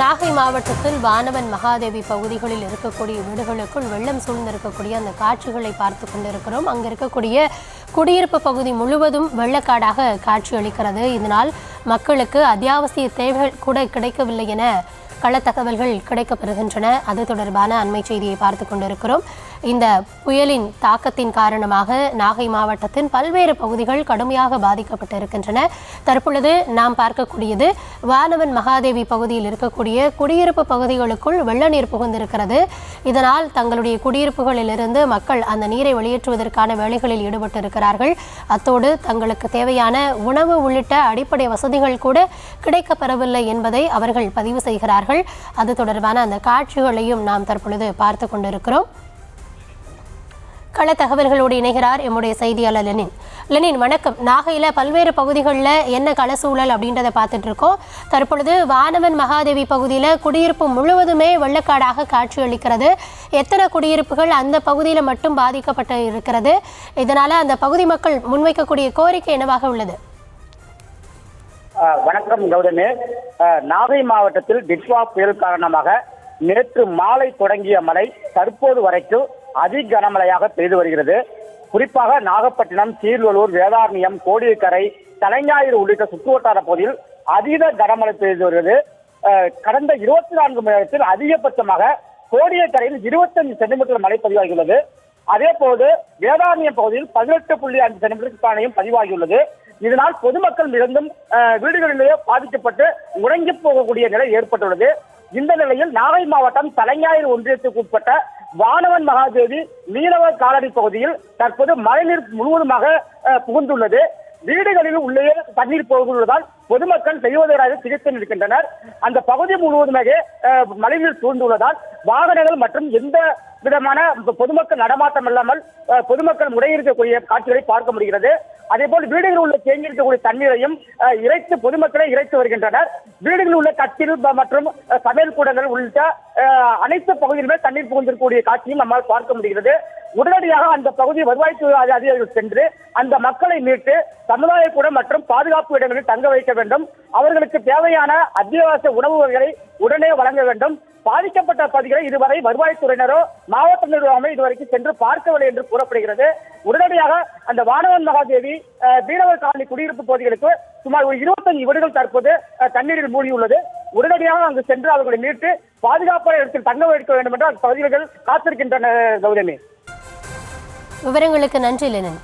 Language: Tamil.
நாகை மாவட்டத்தில் வானவன் மகாதேவி பகுதிகளில் இருக்கக்கூடிய வீடுகளுக்குள் வெள்ளம் சூழ்ந்திருக்கக்கூடிய அந்த காட்சிகளை பார்த்து கொண்டிருக்கிறோம். அங்கே இருக்கக்கூடிய குடியிருப்பு பகுதி முழுவதும் வெள்ளக்காடாக காட்சியளிக்கிறது. இதனால் மக்களுக்கு அத்தியாவசிய தேவைகள் கூட கிடைக்கவில்லை என கள தகவல்கள் கிடைக்கப்பெறுகின்றன. அது தொடர்பான அண்மை செய்தியை பார்த்து கொண்டிருக்கிறோம். இந்த புயலின் தாக்கத்தின் காரணமாக நாகை மாவட்டத்தின் பல்வேறு பகுதிகள் கடுமையாக பாதிக்கப்பட்டிருக்கின்றன. தற்பொழுது நாம் பார்க்கக்கூடியது வானவன் மகாதேவி பகுதியில் இருக்கக்கூடிய குடியிருப்பு பகுதிகளுக்குள் வெள்ள நீர் புகுந்திருக்கிறது. இதனால் தங்களுடைய குடியிருப்புகளிலிருந்து மக்கள் அந்த நீரை வெளியேற்றுவதற்கான வேலைகளில் ஈடுபட்டிருக்கிறார்கள். அத்தோடு தங்களுக்கு தேவையான உணவு உள்ளிட்ட அடிப்படை வசதிகள் கூட கிடைக்கப்பெறவில்லை என்பதை அவர்கள் பதிவு செய்கிறார்கள். அது தொடர்பான அந்த காட்சிகளையும் நாம் தற்பொழுது பார்த்து கொண்டிருக்கிறோம். கள தகவல்களோடு இணைகிறார் எம்முடைய செய்தியாளர் லெனின். வணக்கம். நாகையில பல்வேறு பகுதிகளில் என்ன கள சூழல் அப்படின்றத பார்த்துட்டு இருக்கோம். தற்பொழுது வானவன் மகாதேவி பகுதியில் குடியிருப்பு முழுவதுமே வெள்ளக்காடாக காட்சியளிக்கிறது. எத்தனை குடியிருப்புகள் அந்த பகுதியில் மட்டும் பாதிக்கப்பட்டு இருக்கிறது? இதனால அந்த பகுதி மக்கள் முன்வைக்கக்கூடிய கோரிக்கை என்னவாக உள்ளது? வணக்கம் கௌதமே. நாகை மாவட்டத்தில் டிட்வா புயல் காரணமாக நேற்று மாலை தொடங்கிய மழை தற்போது வரைக்கும் அதிக கனமழையாக பெய்து வருகிறது. குறிப்பாக நாகப்பட்டினம், கீழ்வளூர், வேதாரண்யம், கோடியக்கரை, தலைஞாயிறு உள்ளிட்ட சுற்றுவட்டார பகுதியில் அதீத கனமழை பெய்து வருகிறது. கடந்த 24 மணி நேரத்தில் அதிகபட்சமாக கோடியக்கரையில் 25 சென்டிமீட்டர் மழை பதிவாகியுள்ளது. அதே போது வேதாரண்யம் பகுதியில் 18.5 சென்டிமீட்டர் பதிவாகியுள்ளது. இதனால் பொதுமக்கள் மிகுந்தும் வீடுகளிலேயே பாதிக்கப்பட்டு முடங்கி போகக்கூடிய நிலை ஏற்பட்டுள்ளது. இந்த நிலையில் நாகை மாவட்டம் தலைஞாயிறு ஒன்றியத்துக்கு உட்பட்ட வானவன் மகாதேவி மீனவர் காலனி பகுதியில் தற்போது மழைநீர் முழுவதுமாக புகுந்துள்ளது. வீடுகளில் உள்ளே தண்ணீர் போகுள்ளதால் பொதுமக்கள் செய்வதற்காக திகைத்து நிற்கின்றனர். அந்த பகுதி முழுவதுமாக மழைநீர் சூழ்ந்துள்ளதால் வாகனங்கள் மற்றும் எந்த விதமான பொதுமக்கள் நடமாட்டம் இல்லாமல் பொதுமக்கள் முறையிருக்கக்கூடிய காட்சிகளை பார்க்க முடிகிறது. அதே போல் வீடுகளில் உள்ள தேங்கியிருக்கக்கூடிய தண்ணீரையும் இறைத்து பொதுமக்களை இறைத்து வருகின்றனர். வீடுகளில் உள்ள கட்டில் மற்றும் சமையல் கூடங்கள் உள்ளிட்ட அனைத்து பகுதியிலுமே தண்ணீர் புகுந்திருக்கக்கூடிய காட்சியும் நம்மால் பார்க்க முடிகிறது. உடனடியாக அந்த பகுதி வருவாய்த்துறை அதிகாரிகள் சென்று அந்த மக்களை மீட்டு சமுதாய கூடம் மற்றும் பாதுகாப்பு இடங்களில் தங்க வைக்க வேண்டும். அவர்களுக்கு தேவையான அத்தியாவசிய உணவு வகைகளை உடனே வழங்க வேண்டும். பாதிக்கப்பட்ட பகுதிகளை இதுவரை வருவாய்த்துறையினரோ மாவட்ட நிர்வாகமே இதுவரைக்கும் சென்று பார்க்கவில்லை என்று கூறப்படுகிறது. உடனடியாக அந்த வானவன் மகாதேவி மீனவர் காலனி குடியிருப்பு பகுதிகளுக்கு சுமார் 25 வீடுகள் தற்போது தண்ணீரில் மூழ்கியுள்ளது. உடனடியாக அங்கு சென்று அவர்களை மீட்டு பாதுகாப்பான இடத்தில் தங்க வைக்க வேண்டும் என்று அந்த பகுதிகள் காத்திருக்கின்றன. கௌதமி, விவரங்களுக்கு நன்றி லெனின்.